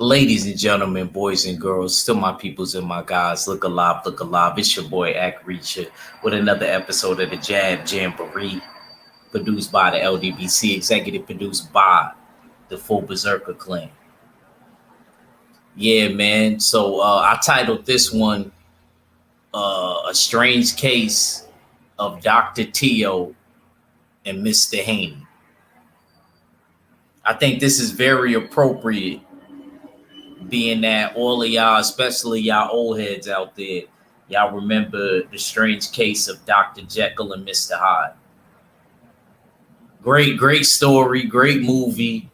Ladies and gentlemen, boys and girls, still my peoples and my guys, look alive, look alive. It's your boy Ack Reacher with another episode of the Jab Jamboree, produced by the LDBC, executive produced by the Full Berserker Clan. Yeah, man. So I titled this one A Strange Case of Dr. Teo and Mr. Haney. I think this is very appropriate, being that all of y'all, especially y'all old heads out there, y'all remember the strange case of Dr. Jekyll and Mr. Hyde. Great story, great movie.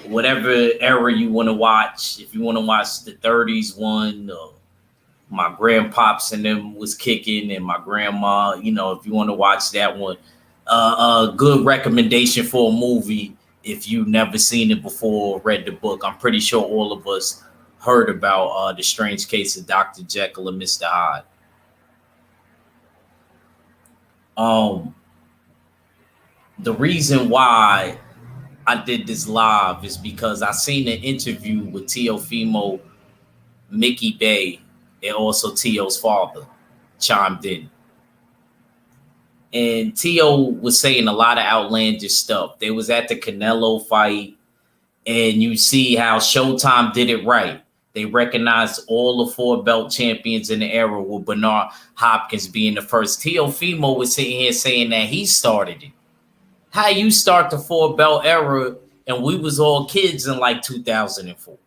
Whatever era you want to watch, if you want to watch the 30s one, my grandpops and them was kicking, and my grandma, if you want to watch that one, a good recommendation for a movie. If you've never seen it before or read the book, I'm pretty sure all of us heard about the strange case of Dr. Jekyll and Mr. Hyde. The reason why I did this live is because I seen an interview with Teofimo, Mickey Bay, and also Teo's father chimed in. And Teo was saying a lot of outlandish stuff. They was at the Canelo fight, and you see how Showtime did it right. They recognized all the 4-belt champions in the era, with Bernard Hopkins being the first. Teofimo was sitting here saying that he started it. How you start the 4-belt era, and we was all kids in like 2004.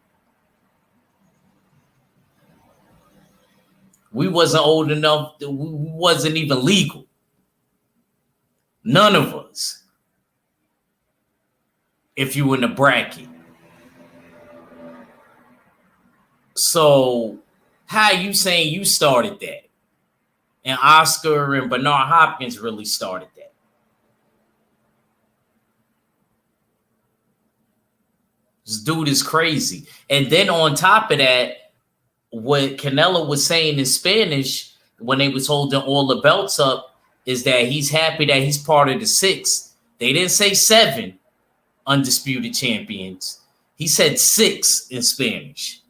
We wasn't old enough. We wasn't even legal. None of us. If you in the bracket. So how you saying you started that? And Oscar and Bernard Hopkins really started that. This dude is crazy. And then on top of that, what Canelo was saying in Spanish when they was holding all the belts up is that he's happy that he's part of the 6. They didn't say 7 undisputed champions. He said 6 in Spanish.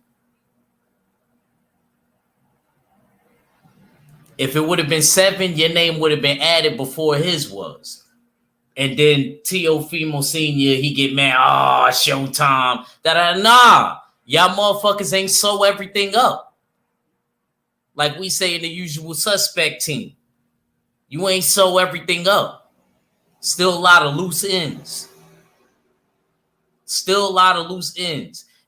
If it would have been 7, your name would have been added before his was. And then Teofimo Sr., he get mad, Showtime. Nah, y'all motherfuckers ain't sew everything up. Like we say in the Usual Suspect team. You ain't sew everything up. Still a lot of loose ends.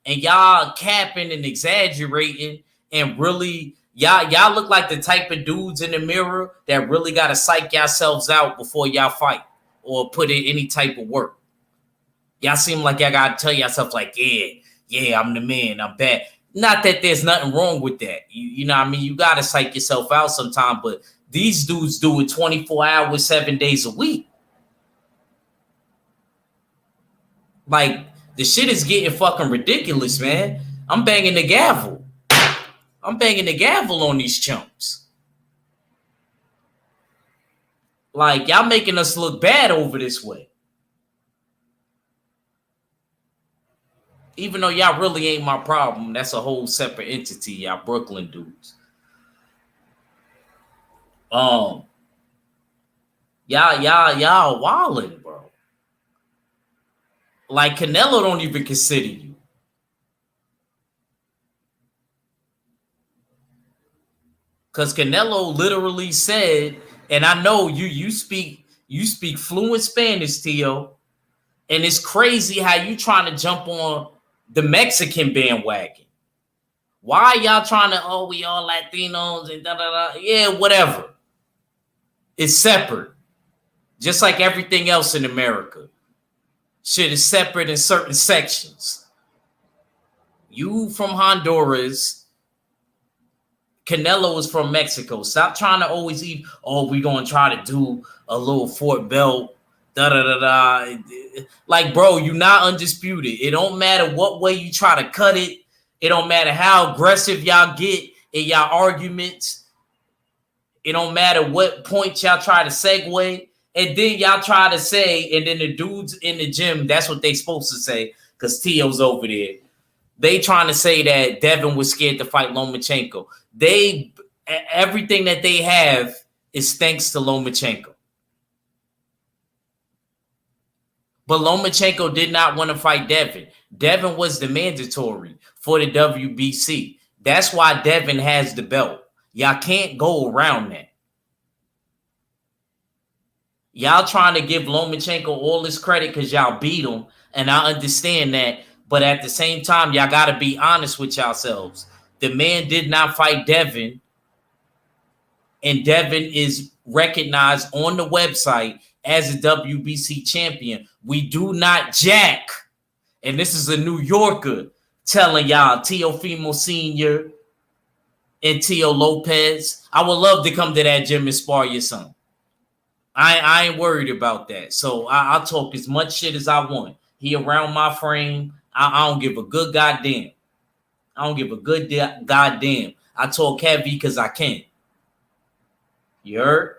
And y'all capping and exaggerating, and really, y'all look like the type of dudes in the mirror that really got to psych yourselves out before y'all fight or put in any type of work. Y'all seem like y'all got to tell yourself like, yeah, I'm the man, I'm bad. Not that there's nothing wrong with that. You know what I mean? You got to psych yourself out sometime, but these dudes do it 24 hours, 7 days a week. Like, the shit is getting fucking ridiculous, man. I'm banging the gavel. On these chumps. Like, y'all making us look bad over this way. Even though y'all really ain't my problem. That's a whole separate entity, y'all Brooklyn dudes. Y'all wildin', bro. Like, Canelo don't even consider you. Because Canelo literally said, and I know you speak fluent Spanish, Teo, and it's crazy how you trying to jump on the Mexican bandwagon. Why y'all trying to, we all Latinos and da-da-da? Yeah, whatever. It's separate. Just like everything else in America. Shit is separate in certain sections. You from Honduras. Canelo is from Mexico. Stop trying to always eat, we going to try to do a little Fort Belt. Da-da-da-da. Like, bro, you're not undisputed. It don't matter what way you try to cut it. It don't matter how aggressive y'all get in y'all arguments. It don't matter what point y'all try to segue. And then y'all try to say, and then the dudes in the gym, that's what they supposed to say, because Teo's over there. They trying to say that Devin was scared to fight Lomachenko. Everything that they have is thanks to Lomachenko. But Lomachenko did not want to fight Devin. Devin was the mandatory for the WBC. That's why Devin has the belt. Y'all can't go around that. Y'all trying to give Lomachenko all this credit because y'all beat him, and I understand that. But at the same time, y'all got to be honest with yourselves. The man did not fight Devin, and Devin is recognized on the website as a WBC champion. We do not jack. And this is a New Yorker telling y'all, Teofimolopez Sr. and Teofimolopez. I would love to come to that gym and spar your son. I ain't worried about that. So I'll talk as much shit as I want. He around my frame. I don't give a good goddamn. I don't give a good goddamn. I talk heavy because I can. You heard?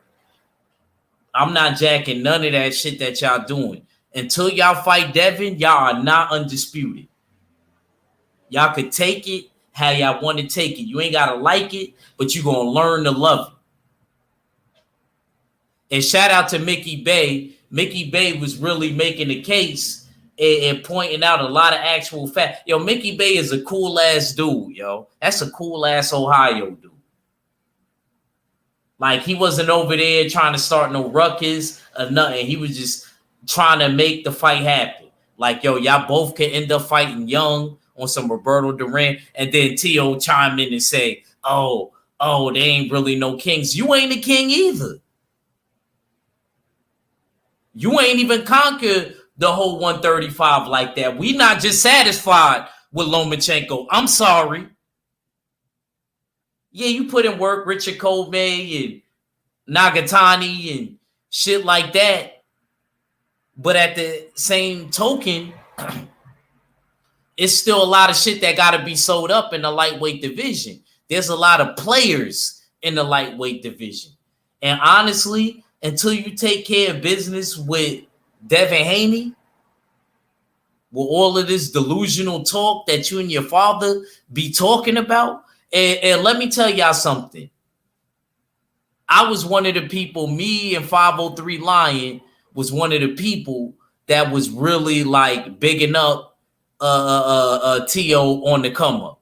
I'm not jacking none of that shit that y'all doing. Until y'all fight Devin, y'all are not undisputed. Y'all could take it how y'all want to take it. You ain't got to like it, but you're going to learn to love it. And shout out to Mickey Bay. Mickey Bay was really making the case and pointing out a lot of actual facts. Yo, Mickey Bay is a cool-ass dude, yo. That's a cool-ass Ohio dude. Like, he wasn't over there trying to start no ruckus or nothing. He was just trying to make the fight happen. Like, yo, y'all both can end up fighting young on some Roberto Duran. And then T.O. chime in and say, oh, they ain't really no kings. You ain't a king either. You ain't even conquered the whole 135 like that. We not just satisfied with Lomachenko. I'm sorry. Yeah, you put in work, Richard Kobe and Nagatani and shit like that. But at the same token, it's still a lot of shit that got to be sold up in the lightweight division. There's a lot of players in the lightweight division. And honestly, until you take care of business with Devin Haney, with all of this delusional talk that you and your father be talking about, and let me tell y'all something. I was one of the people, me and 503 Lion was one of the people that was really like bigging up T.O. on the come up.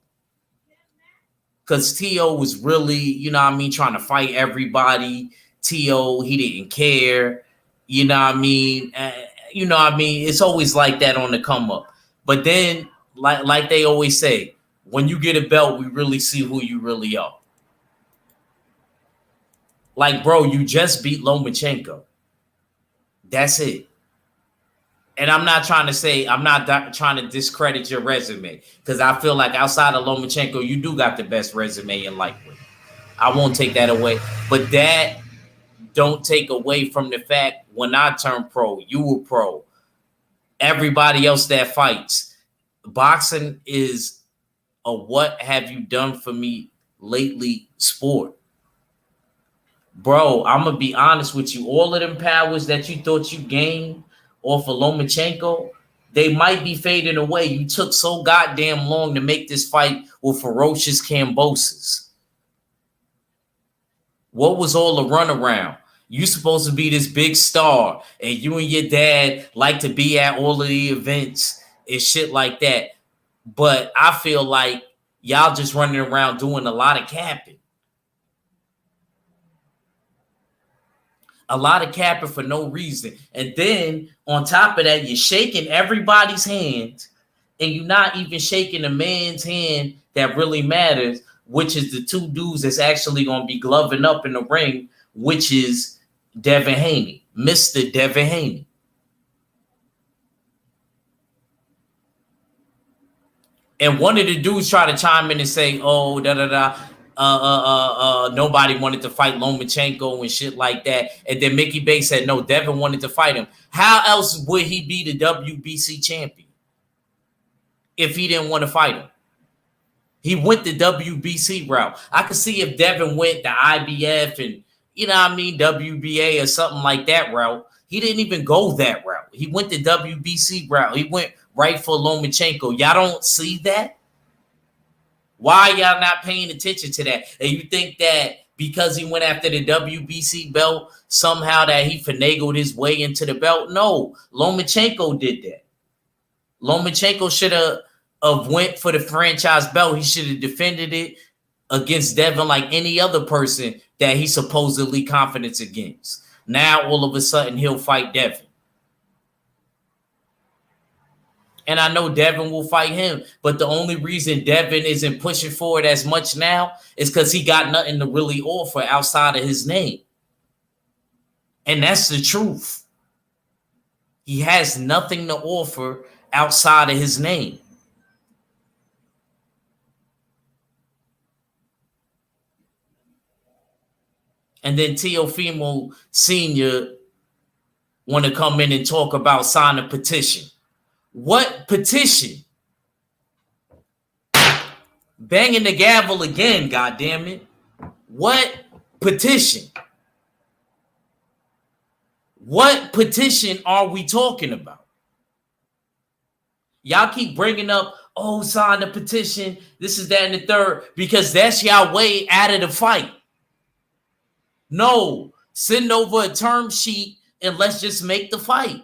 Because T.O. was really, you know what I mean, trying to fight everybody. T.O., he didn't care. You know what I mean? It's always like that on the come up. But then, like they always say, when you get a belt, we really see who you really are. Like, bro, you just beat Lomachenko. That's it. And I'm not trying to discredit your resume, because I feel like outside of Lomachenko, you do got the best resume in lightweight. I won't take that away. But that don't take away from the fact when I turned pro, you were pro. Everybody else that fights. Boxing is a what have you done for me lately sport. Bro, I'm going to be honest with you. All of them powers that you thought you gained off of Lomachenko, they might be fading away. You took so goddamn long to make this fight with ferocious Cambosis. What was all the runaround? You supposed to be this big star, and you and your dad like to be at all of the events and shit like that. But I feel like y'all just running around doing a lot of capping. A lot of capping for no reason. And then on top of that, you're shaking everybody's hand, and you're not even shaking a man's hand that really matters, which is the two dudes that's actually going to be gloving up in the ring, which is Devin Haney, Mr. Devin Haney. And one of the dudes tried to chime in and say, oh, nobody wanted to fight Lomachenko and shit like that. And then Mickey Bay said, no, Devin wanted to fight him. How else would he be the WBC champion if he didn't want to fight him? He went the WBC route. I could see if Devin went the IBF and, you know what I mean, WBA or something like that route. He didn't even go that route. He went the WBC route. He went right for Lomachenko. Y'all don't see that? Why y'all not paying attention to that? And you think that because he went after the WBC belt, somehow that he finagled his way into the belt? No, Lomachenko did that. Lomachenko should have went for the franchise belt. He should have defended it against Devin like any other person that he supposedly confident against. Now, all of a sudden, he'll fight Devin. And I know Devin will fight him, but the only reason Devin isn't pushing for it as much now is because he got nothing to really offer outside of his name. And that's the truth. He has nothing to offer outside of his name. And then Teofimo Sr. want to come in and talk about signing a petition. What petition? Banging the gavel again, goddammit. What petition? What petition are we talking about? Y'all keep bringing up, oh, sign the petition, this is that and the third, because that's y'all way out of the fight. No, send over a term sheet and let's just make the fight.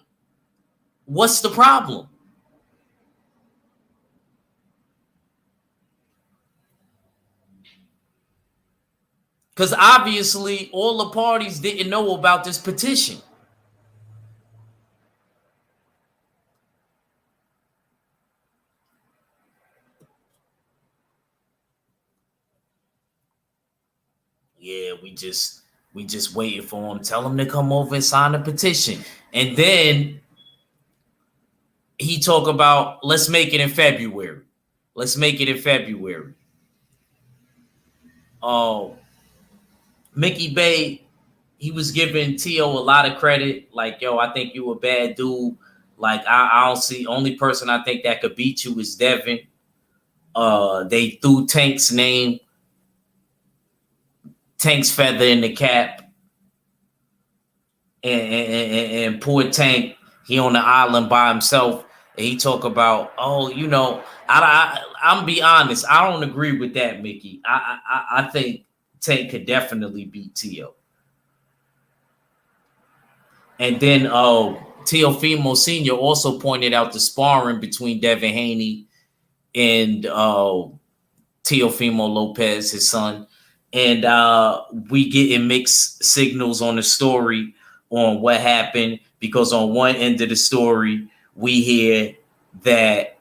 What's the problem? Because obviously all the parties didn't know about this petition. Yeah, we just waited for him. Tell him to come over and sign the petition. And then he talk about, let's make it in February. Let's make it in February. Oh, Mickey Bay, he was giving Tio a lot of credit. Like, yo, I think you a bad dude. Like, I don't see, only person I think that could beat you is Devin. They threw Tank's name, Tank's feather in the cap. And poor Tank, he on the island by himself. And he talk about, oh, you know, I'm be honest, I don't agree with that, Mickey. I think Tank could definitely beat Tio. And then Teofimo Sr. also pointed out the sparring between Devin Haney and Teofimolopez, his son. And we getting mixed signals on the story on what happened, because on one end of the story, we hear that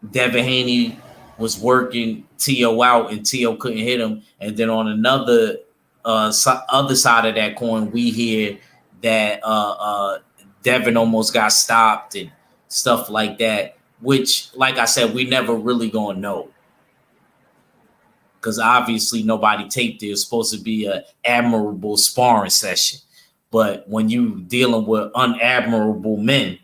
Devin Haney was working Tio out and Tio couldn't hit him. And then on another other side of that coin, we hear that Devin almost got stopped and stuff like that, which, like I said, we never really gonna know. Because obviously nobody taped it. It was supposed to be an admirable sparring session. But when you dealing with unadmirable men,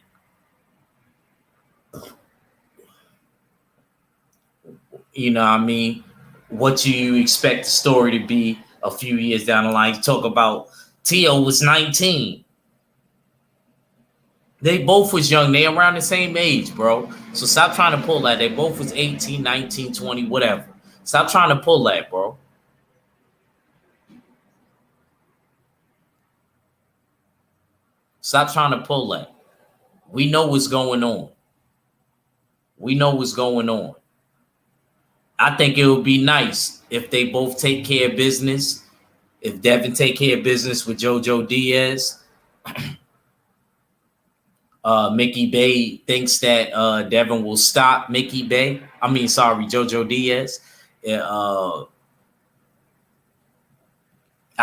you know what I mean? What do you expect the story to be a few years down the line? You talk about Tio was 19. They both was young. They around the same age, bro. So stop trying to pull that. They both was 18, 19, 20, whatever. Stop trying to pull that, bro. Stop trying to pull that. We know what's going on. We know what's going on. I think it would be nice if they both take care of business. If Devin take care of business with JoJo Diaz. Mickey Bay thinks that Devin will stop Mickey Bay. JoJo Diaz. I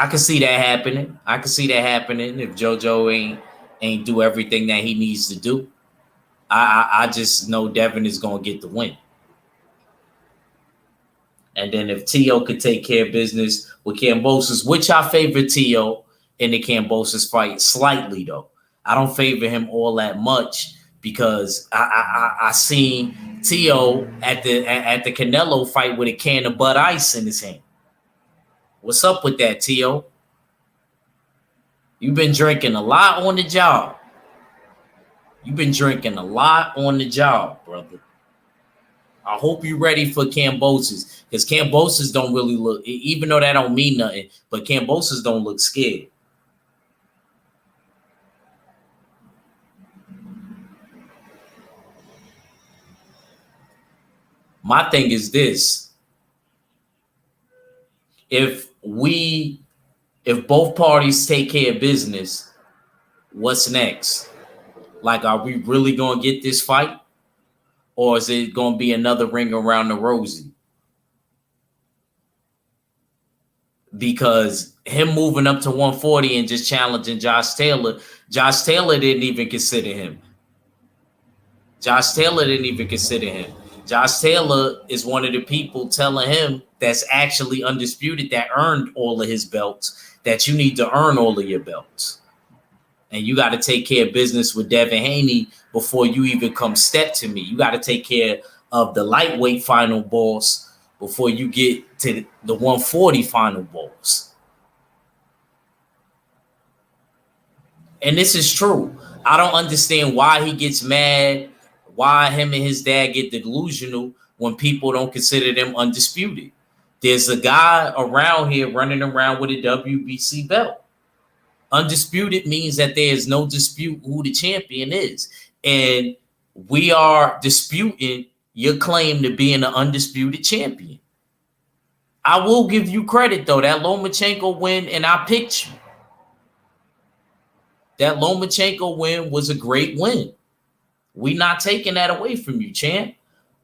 can see that happening. I can see that happening if JoJo ain't do everything that he needs to do. I just know Devin is gonna get the win. And then if Tio could take care of business with Kambosos, which I favor Tio in the Kambosos fight slightly though. I don't favor him all that much because I seen Tio at the Canelo fight with a can of Bud Ice in his hand. What's up with that, Tio? You've been drinking a lot on the job. You've been drinking a lot on the job, brother. I hope you're ready for Kambosos, because Kambosos don't really look, even though that don't mean nothing, but Kambosos don't look scared. My thing is this: if both parties take care of business, what's next? Like, are we really gonna get this fight, or is it gonna be another ring around the rosy? Because him moving up to 140 and just challenging Josh Taylor didn't even consider him. Josh Taylor didn't even consider him. Josh Taylor is one of the people telling him that's actually undisputed, that earned all of his belts, that you need to earn all of your belts. And you got to take care of business with Devin Haney before you even come step to me. You got to take care of the lightweight final boss before you get to the 140 final boss. And this is true. I don't understand why he gets mad, why him and his dad get delusional when people don't consider them undisputed. There's a guy around here running around with a WBC belt. Undisputed means that there is no dispute who the champion is. And we are disputing your claim to being an undisputed champion. I will give you credit, though. That Lomachenko win, and I picked you. That Lomachenko win was a great win. We not taking that away from you, champ.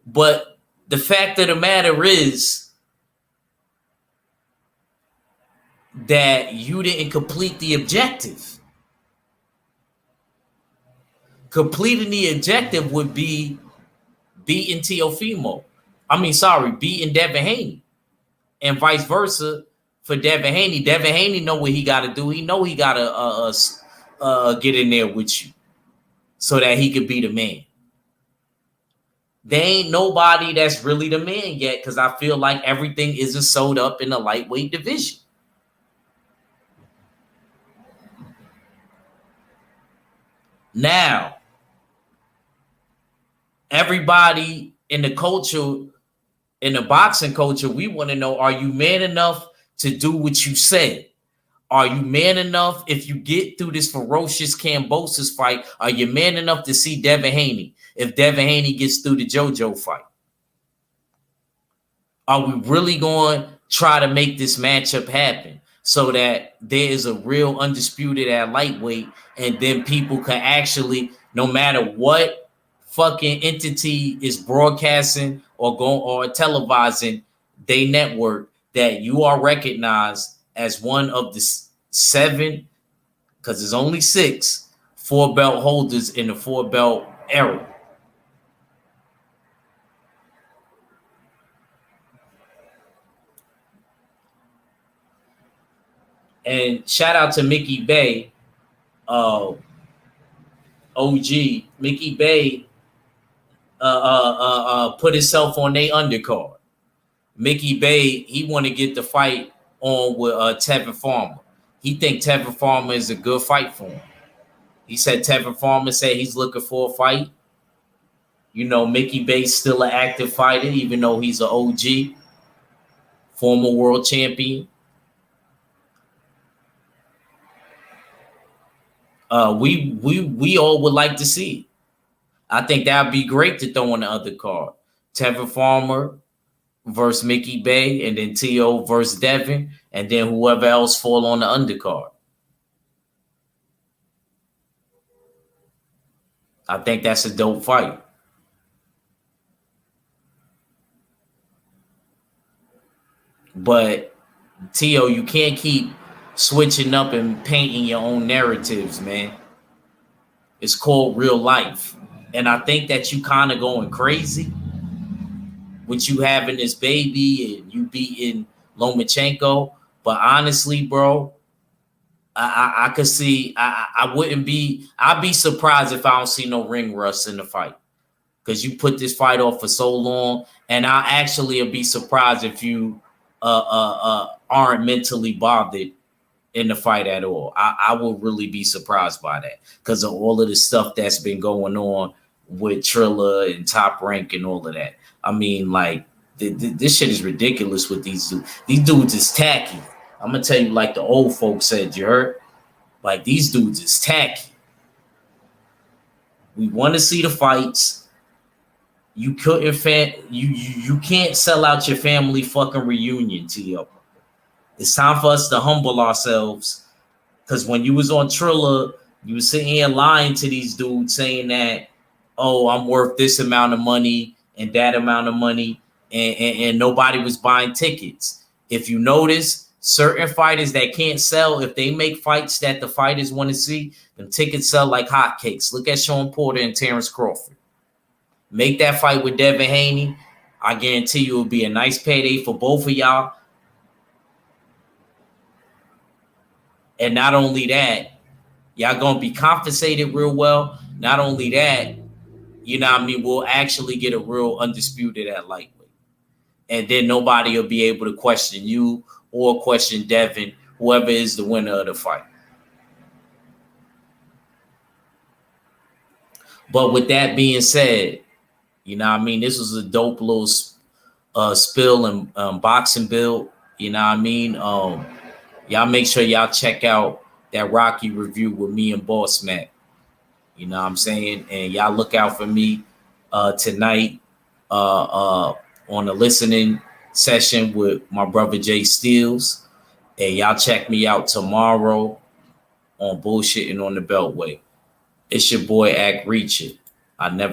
But the fact of the matter is that you didn't complete the objective. Completing the objective would be beating beating Devin Haney, and vice versa for Devin Haney. Devin Haney know what he got to do. He know he got to get in there with you so that he could be the man. There ain't nobody that's really the man yet, because I feel like everything isn't sold up in the lightweight division. Now, everybody in the culture, in the boxing culture, we want to know, are you man enough to do what you said? Are you man enough, if you get through this ferocious Kambosos fight, are you man enough to see Devin Haney if Devin Haney gets through the JoJo fight? Are we really going to try to make this matchup happen so that there is a real undisputed at lightweight, and then people can actually, no matter what fucking entity is broadcasting or televising their network, that you are recognized as one of the 7, because there's only 6 4-belt holders in the 4-belt era. And shout out to Mickey Bay, OG. Mickey Bay put himself on their undercard. Mickey Bay, he want to get the fight on with Tevin Farmer. He think Tevin Farmer is a good fight for him. He said Tevin Farmer said he's looking for a fight. You know, Mickey Bay's still an active fighter, even though he's an OG, former world champion. We all would like to see it. I think that would be great to throw on the other card. Tevin Farmer versus Mickey Bay, and then T.O. versus Devin, and then whoever else fall on the undercard. I think that's a dope fight. But T.O., you can't keep switching up and painting your own narratives, man. It's called real life. And I think that you kind of going crazy with you having this baby and you beating Lomachenko. But honestly, bro, I could see, I'd be surprised if I don't see no ring rust in the fight, because you put this fight off for so long. And I actually would be surprised if you aren't mentally bothered in the fight at all. I will really be surprised by that, because of all of the stuff that's been going on with Trilla and Top Rank and all of that. I mean, like, this shit is ridiculous with these dudes. These dudes is tacky. I'm gonna tell you, like the old folks said, you heard? Like, these dudes is tacky. We want to see the fights. You couldn't you can't sell out your family fucking reunion, T.O. It's time for us to humble ourselves. Because when you was on Trilla, you was sitting here lying to these dudes saying that, oh, I'm worth this amount of money and that amount of money, and nobody was buying tickets. If you notice, certain fighters that can't sell, if they make fights that the fighters want to see, them tickets sell like hotcakes. Look at Sean Porter and Terrence Crawford. Make that fight with Devin Haney. I guarantee you it'll be a nice payday for both of y'all. And not only that, y'all gonna be compensated real well. Not only that, you know what I mean, we'll actually get a real undisputed at lightweight. And then nobody will be able to question you or question Devin, whoever is the winner of the fight. But with that being said, you know what I mean, this was a dope little spill and boxing build. You know what I mean? Y'all make sure y'all check out that Rocky review with me and Boss Matt. You know what I'm saying? And y'all look out for me tonight on a listening session with my brother Jay Steels. And y'all check me out tomorrow on Bullshitting on the Beltway. It's your boy Act Reacher. I never